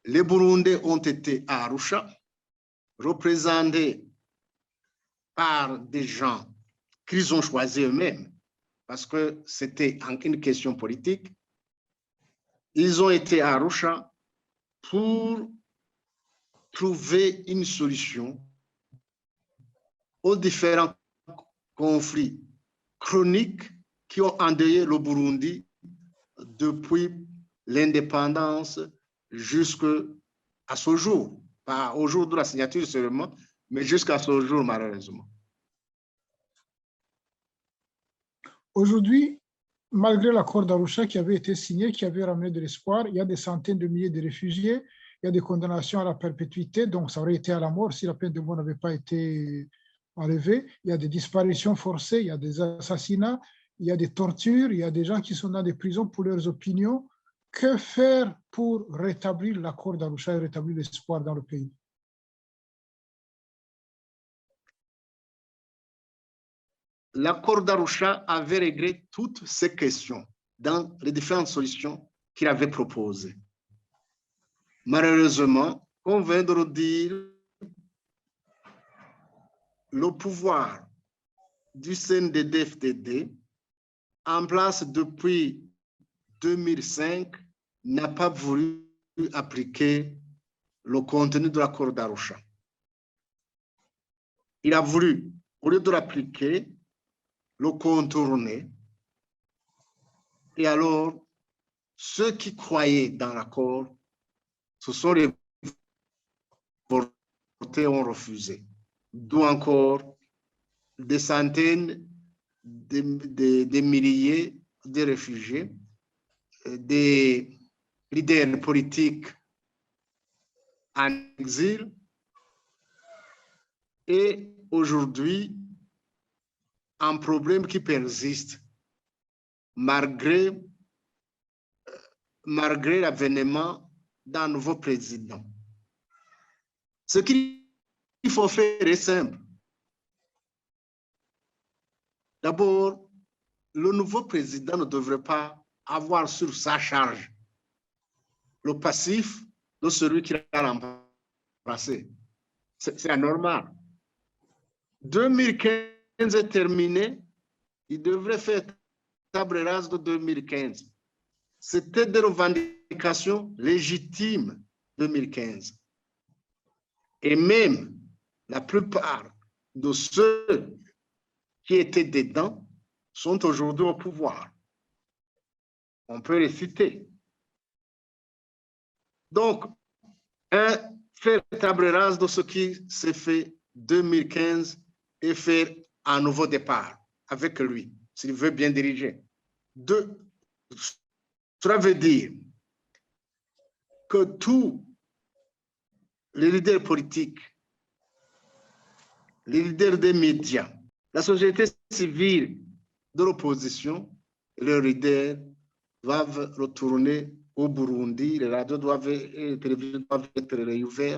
les Burundais ont été à Arusha, représentés par des gens qu'ils ont choisis eux-mêmes, parce que c'était une question politique. Ils ont été à Arusha pour trouver une solution aux différents conflits chroniques qui ont endeuillé le Burundi depuis l'indépendance jusqu'à ce jour. Pas au jour de la signature seulement, mais jusqu'à ce jour, malheureusement. Aujourd'hui, malgré l'accord d'Arusha qui avait été signé, qui avait ramené de l'espoir, il y a des centaines de milliers de réfugiés, il y a des condamnations à la perpétuité, donc ça aurait été à la mort si la peine de mort n'avait pas été enlevée. Il y a des disparitions forcées, il y a des assassinats, il y a des tortures, il y a des gens qui sont dans des prisons pour leurs opinions. Que faire pour rétablir l'accord d'Arusha et rétablir l'espoir dans le pays? L'accord d'Arusha avait réglé toutes ces questions dans les différentes solutions qu'il avait proposées. Malheureusement, on vient de le dire, le pouvoir du CNDD-FDD, en place depuis 2005, n'a pas voulu appliquer le contenu de l'accord d'Arusha. Il a voulu, au lieu de l'appliquer, le contourner. Et alors, ceux qui croyaient dans l'accord se sont révoltés, ont refusé. D'où encore des centaines de milliers de réfugiés, des leaders politiques en exil. Et aujourd'hui, un problème qui persiste malgré l'avènement d'un nouveau président. Ce qu'il faut faire est simple. D'abord, le nouveau président ne devrait pas avoir sur sa charge le passif de celui qui l'a remplacé. C'est anormal. 2015 est terminé, il devrait faire table rase de 2015. C'était des revendications légitimes 2015. Et même la plupart de ceux qui étaient dedans sont aujourd'hui au pouvoir. On peut les citer. Donc, faire table rase de ce qui s'est fait 2015 et faire un nouveau départ avec lui, s'il veut bien diriger. Cela veut dire que tous les leaders politiques, les leaders des médias, la société civile de l'opposition, leurs leaders doivent retourner au Burundi, les radios doivent, les télévisions doivent être réouvertes